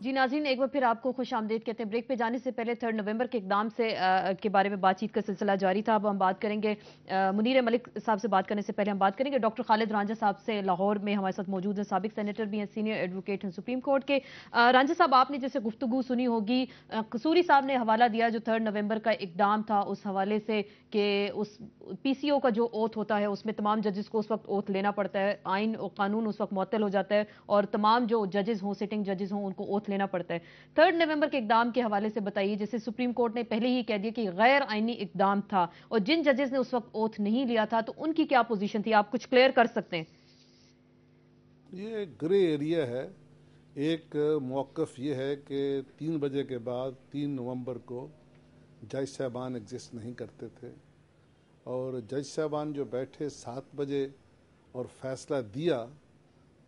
جی ناظرین، ایک بار پھر آپ کو خوش آمدید کہتے ہیں۔ بریک پہ جانے سے پہلے 3 نومبر کے اقدام کے بارے میں بات چیت کا سلسلہ جاری تھا۔ اب ہم بات کریں گے منیر ملک صاحب سے بات کرنے سے پہلے ہم بات کریں گے ڈاکٹر خالد رانجھا صاحب سے، لاہور میں ہمارے ساتھ موجود ہیں، سابق سینیٹر بھی ہیں، سینئر ایڈوکیٹ ہیں سپریم کورٹ کے۔ رانجھا صاحب، آپ نے جیسے گفتگو سنی ہوگی، قصوری صاحب نے حوالہ دیا جو 3 نومبر کا اقدام تھا اس حوالے سے کہ اس پی سی او کا جو اوتھ ہوتا ہے اس میں تمام ججز کو اس وقت اوتھ لینا پڑتا ہے، آئین اور قانون اس وقت معطل ہو جاتا ہے اور تمام جو ججز ہوں، سٹنگ ججز ہوں، ان کو اوتھ لینا پڑتا ہے۔ 3 نومبر کے اقدام کے حوالے سے بتائیے، جیسے سپریم کورٹ نے پہلے ہی کہہ دیا کہ غیر آئینی اقدام تھا اور جن ججز نے اس وقت اوتھ نہیں لیا تھا تو ان کی کیا پوزیشن تھی، آپ کچھ کلیئر کر سکتے ہیں؟ یہ گرے ایریا ہے۔ ایک موقف یہ ہے کہ 3 بجے کے بعد 3 نومبر کو جج صاحبان ایگزسٹ نہیں کرتے تھے، اور جج صاحبان جو بیٹھے 7 بجے اور فیصلہ دیا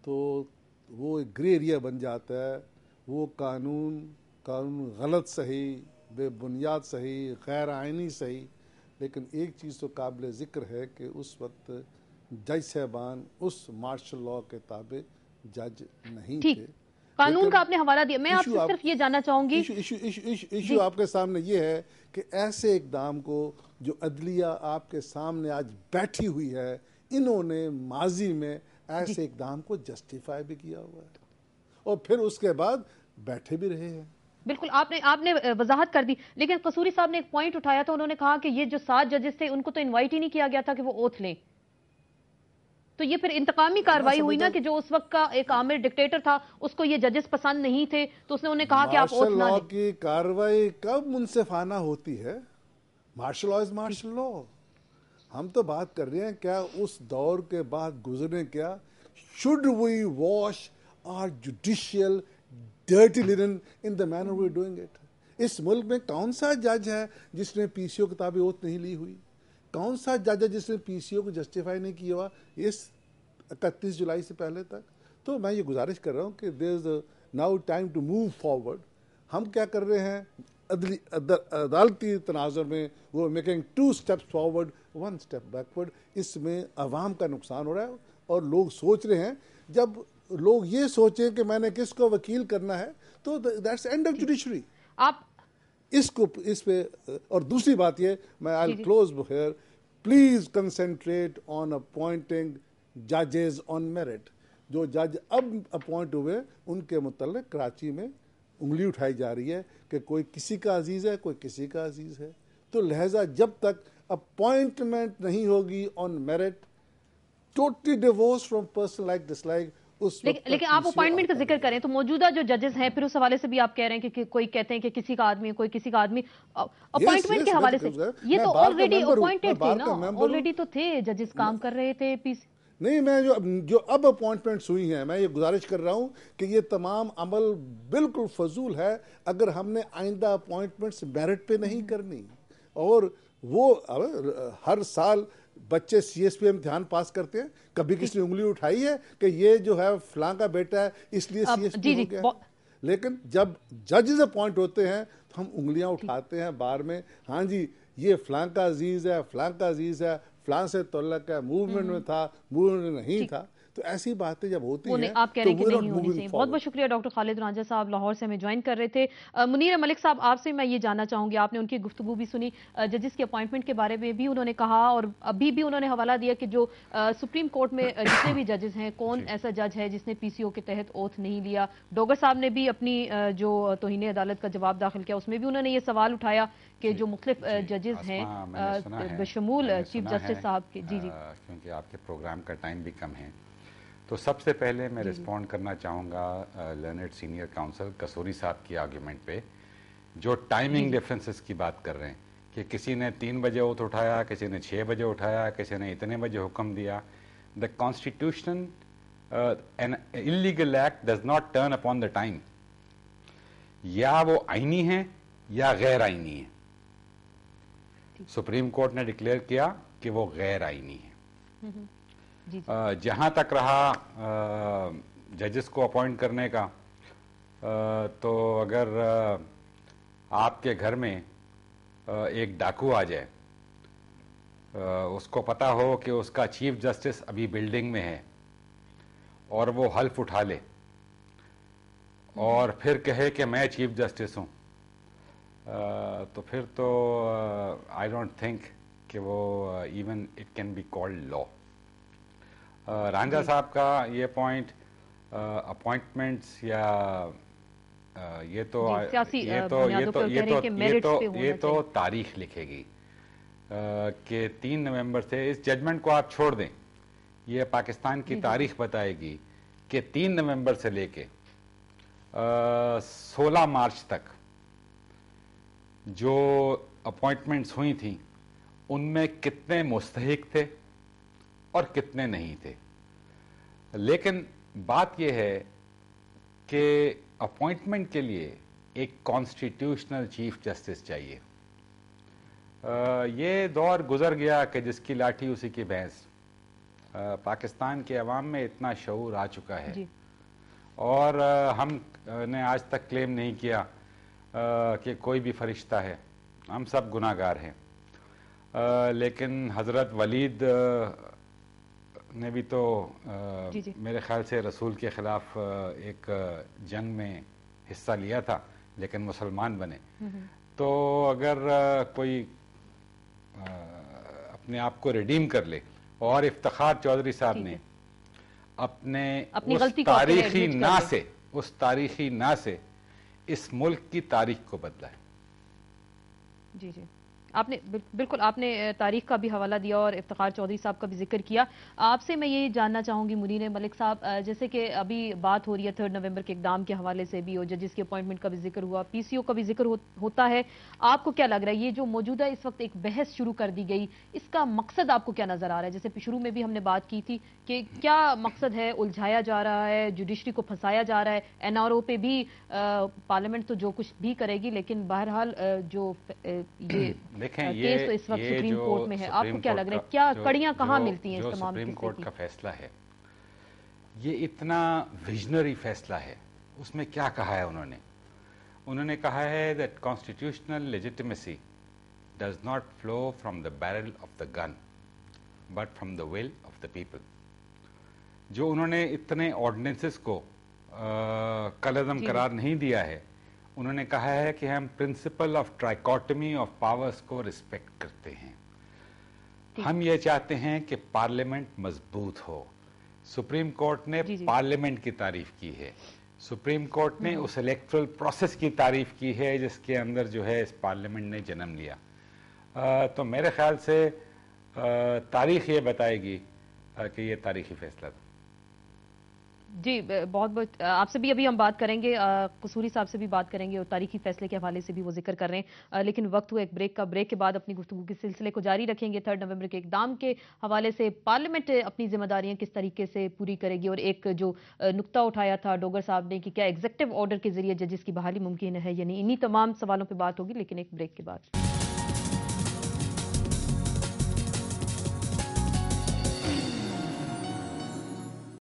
تو وہ ایک گرے ایریا بن جاتا ہے۔ وہ قانون غلط صحیح، بے بنیاد صحیح، غیر آئینی صحیح، لیکن ایک چیز تو قابل ذکر ہے کہ اس وقت جج صاحبان اس مارشل لاء کے تابع جج نہیں تھے۔ قانون کا آپ نے حوالہ دیا، میں آپ سے صرف یہ جاننا چاہوں گی، ایشو آپ کے سامنے یہ ہے کہ ایسے اقدام کو جو عدلیہ آپ کے سامنے آج بیٹھی ہوئی ہے، انہوں نے ماضی میں ایسے اقدام کو جسٹیفائی بھی کیا ہوا ہے اور پھر اس کے بعد بیٹھے بھی رہے ہیں۔ بالکل آپ نے وضاحت کر دی، لیکن قصوری صاحب نے ایک پوائنٹ اٹھایا تھا، انہوں نے کہا کہ یہ جو 7 ججز تھے ان کو تو انوائٹ ہی نہیں کیا گیا تھا کہ وہ اوتھ لیں، تو یہ پھر انتقامی کاروائی ہوئی نا کہ جو اس وقت کا ایک عامر ڈکٹیٹر تھا اس کو یہ ججز پسند نہیں تھے تو اس نے انہیں کہا کہ آپ اوتھ نہ لیں۔ مارشل لاء کی کاروائی کب منصفانہ ہوتی ہے؟ مارشل لاء از مارشل لاء۔ ہم تو بات کر رہے ہیں کیا اس دور کے بعد گزرے، کیا should we wash our judicial dirty linen in the manner we're doing it؟ اس ملک میں کون سا جج ہے جس نے پی سی او کتابیں اوتھ نہیں لی ہوئی؟ کون سا جج ہے جس نے پی سی او کو جسٹیفائی نہیں کیا ہوا اس 31 جولائی سے پہلے تک؟ تو میں یہ گزارش کر رہا ہوں کہ there is now time to move forward۔ ہم کیا کر رہے ہیں عدالتی تناظر میں؟ وہ making 2 steps forward 1 step backward۔ اس میں عوام کا نقصان ہو رہا ہے اور لوگ سوچ رہے ہیں، جب لوگ یہ سوچیں کہ میں نے کس کو وکیل کرنا ہے تو that's end of judiciary۔ آپ اس پہ اور دوسری بات یہ، میں I'll close here، please concentrate on appointing judges on merit۔ جو جج اب اپوائنٹ ہوئے ان کے متعلق کراچی میں انگلی اٹھائی جا رہی ہے کہ کوئی کسی کا عزیز ہے، کوئی کسی کا عزیز ہے، تو لہٰذا جب تک اپوائنٹمنٹ نہیں ہوگی on merit, totally divorce from personal like dislike, لیکن آپ اپوائنٹمنٹ کا ذکر کریں تو موجودہ جو ججز ہیں پھر اس حوالے سے بھی آپ کہہ رہے ہیں کہ کوئی کہتے ہیں کہ کسی کا آدمی، کوئی کسی کا آدمی، اپوائنٹمنٹ کے حوالے سے یہ تو آلریڈی اپوائنٹڈ تھے نا، آلریڈی تو تھے ججز کام کر رہے تھے پی سی۔ نہیں، میں جو اب اپوائنٹمنٹس ہوئی ہیں، میں یہ گزارش کر رہا ہوں کہ یہ تمام عمل بالکل فضول ہے اگر ہم نے آئندہ اپوائنٹمنٹس میرٹ پہ نہیں کرنی۔ اور وہ ہر سال بچے سی ایس پی امتحان پاس کرتے ہیں، کبھی کسی نے انگلی اٹھائی ہے کہ یہ جو ہے فلاں کا بیٹا ہے اس لیے سی ایس پی ہو گیا؟ لیکن جب ججز اپوائنٹ ہوتے ہیں تو ہم انگلیاں اٹھاتے ہیں بار میں، ہاں جی یہ فلاں کا عزیز ہے، فلاں کا عزیز ہے، فلاں سے تعلق ہے، موومنٹ میں تھا، موومنٹ میں نہیں تھا۔ تو ایسی باتیں جب ہوتی ہیں آپ کہہ رہے ہیں کہ نہیں ہونی چاہیے۔ بہت بہت شکریہ ڈاکٹر خالد رانجھا صاحب، لاہور سے ہمیں جوائن کر رہے تھے۔ منیر ملک صاحب، آپ سے میں یہ جاننا چاہوں گی، آپ نے ان کی گفتگو بھی سنی، ججز کی اپوائنٹمنٹ کے بارے میں بھی انہوں نے کہا اور ابھی بھی انہوں نے حوالہ دیا کہ جو سپریم کورٹ میں جتنے بھی ججز ہیں، کون ایسا جج ہے جس نے پی سی او کے تحت اوتھ نہیں لیا۔ ڈوگر صاحب نے بھی اپنی جو توہین عدالت کا جواب داخل کیا، اس میں بھی انہوں نے یہ سوال اٹھایا کہ جو مختلف ججز ہیں بشمول چیف جسٹس صاحب کے، جی کیونکہ آپ کے پروگرام کا ٹائم بھی کم ہے تو سب سے پہلے میں رسپونڈ کرنا چاہوں گا لرنڈ سینئر کاؤنسل قصوری صاحب کی آرگیومنٹ پہ، جو ٹائمنگ ڈیفرنسز کی بات کر رہے ہیں کہ کسی نے 3 بجے اوتھ اٹھایا، کسی نے 6 بجے اٹھایا، کسی نے اتنے بجے حکم دیا۔ The constitution an illegal act does not turn upon the time، یا وہ آئینی ہے یا غیر آئینی ہے۔ سپریم کورٹ نے ڈکلیئر کیا کہ وہ غیر آئینی ہے۔ جہاں تک رہا ججز کو اپوائنٹ کرنے کا، تو اگر آپ کے گھر میں ایک ڈاکو آ جائے، اس کو پتا ہو کہ اس کا چیف جسٹس ابھی بلڈنگ میں ہے اور وہ حلف اٹھا لے اور پھر کہے کہ میں چیف جسٹس ہوں، تو پھر تو آئی ڈونٹ تھنک کہ وہ even it can be called law. Ranjha Sahab کا یہ پوائنٹ اپوائنٹمنٹس یا یہ تو سیاسی بنیادوں پر کہہ رہے ہیں کہ میرٹس پہ ہونا یہ تو چاہیے۔ تاریخ لکھے گی کہ 3 نومبر سے اس ججمنٹ کو آپ چھوڑ دیں، یہ پاکستان کی تاریخ بتائے گی کہ 3 نومبر سے لے کے 16 مارچ تک جو اپوائنٹمنٹس ہوئی تھیں ان میں کتنے مستحق تھے اور کتنے نہیں تھے۔ لیکن بات یہ ہے کہ اپوائنٹمنٹ کے لیے ایک کانسٹیٹیوشنل چیف جسٹس چاہیے۔ یہ دور گزر گیا کہ جس کی لاٹھی اسی کی بھینس۔ پاکستان کے عوام میں اتنا شعور آ چکا ہے اور ہم نے آج تک کلیم نہیں کیا کہ کوئی بھی فرشتہ ہے، ہم سب گناہ گار ہیں۔ لیکن حضرت ولید نے بھی تو میرے خیال سے رسول کے خلاف ایک جنگ میں حصہ لیا تھا لیکن مسلمان بنے۔ تو اگر کوئی اپنے آپ کو ریڈیم کر لے، اور افتخار چودھری صاحب نے اپنی اس تاریخی نا سے اس ملک کی تاریخ کو بدلا ہے۔ جی جی، آپ نے بالکل آپ نے تاریخ کا بھی حوالہ دیا اور افتخار چودھری صاحب کا بھی ذکر کیا۔ آپ سے میں یہ جاننا چاہوں گی منیر ملک صاحب، جیسے کہ ابھی بات ہو رہی ہے 3 نومبر کے اقدام کے حوالے سے بھی، اور ججز کی اپوائنٹمنٹ کا بھی ذکر ہوا، پی سی او کا بھی ذکر ہوتا ہے، آپ کو کیا لگ رہا ہے یہ جو موجودہ اس وقت ایک بحث شروع کر دی گئی، اس کا مقصد آپ کو کیا نظر آ رہا ہے؟ جیسے شروع میں بھی ہم نے بات کی تھی کہ کیا مقصد ہے، الجھایا جا رہا ہے، جوڈیشری کو پھنسایا جا رہا ہے، این آر او پہ بھی پارلیمنٹ تو جو کچھ بھی کرے گی، لیکن بہرحال جو یہ کیس تو اس وقت سپریم کورٹ میں ہے، آپ کو کیا لگ رہا ہے کیا کڑیاں کہاں ملتی ہیں اس تمام سپریم قصے کورٹ کی؟ کا فیصلہ ہے یہ اتنا ویژنری فیصلہ ہے، اس میں کیا کہا ہے انہوں نے کہا ہے that constitutional legitimacy does not flow from the barrel of the gun but from the will of the people۔ جو انہوں نے اتنے آرڈیننسز کو کالعدم قرار نہیں دیا ہے، انہوں نے کہا ہے کہ ہم پرنسپل آف ٹرائیکوٹمی آف پاورز کو رسپیکٹ کرتے ہیں، ہم یہ چاہتے ہیں کہ پارلیمنٹ مضبوط ہو۔ سپریم کورٹ نے پارلیمنٹ کی تعریف کی ہے، سپریم کورٹ نے اس الیکٹرل پروسیس کی تعریف کی ہے جس کے اندر جو ہے اس پارلیمنٹ نے جنم لیا۔ تو میرے خیال سے تاریخ یہ بتائے گی کہ یہ تاریخی فیصلہ تھا۔ جی بہت بہت آپ سے بھی ابھی ہم بات کریں گے، قصوری صاحب سے بھی بات کریں گے اور تاریخی فیصلے کے حوالے سے بھی وہ ذکر کر رہے ہیں، لیکن وقت ہوا ایک بریک کا۔ بریک کے بعد اپنی گفتگو کے سلسلے کو جاری رکھیں گے۔ 3 نومبر کے اقدام کے حوالے سے پارلیمنٹ اپنی ذمہ داریاں کس طریقے سے پوری کرے گی، اور ایک جو نقطہ اٹھایا تھا ڈوگر صاحب نے کہ کیا ایگزیکٹو آرڈر کے ذریعے ججز کی بحالی ممکن ہے یا نہیں، انہی تمام سوالوں پہ بات ہوگی، لیکن ایک بریک کے بعد۔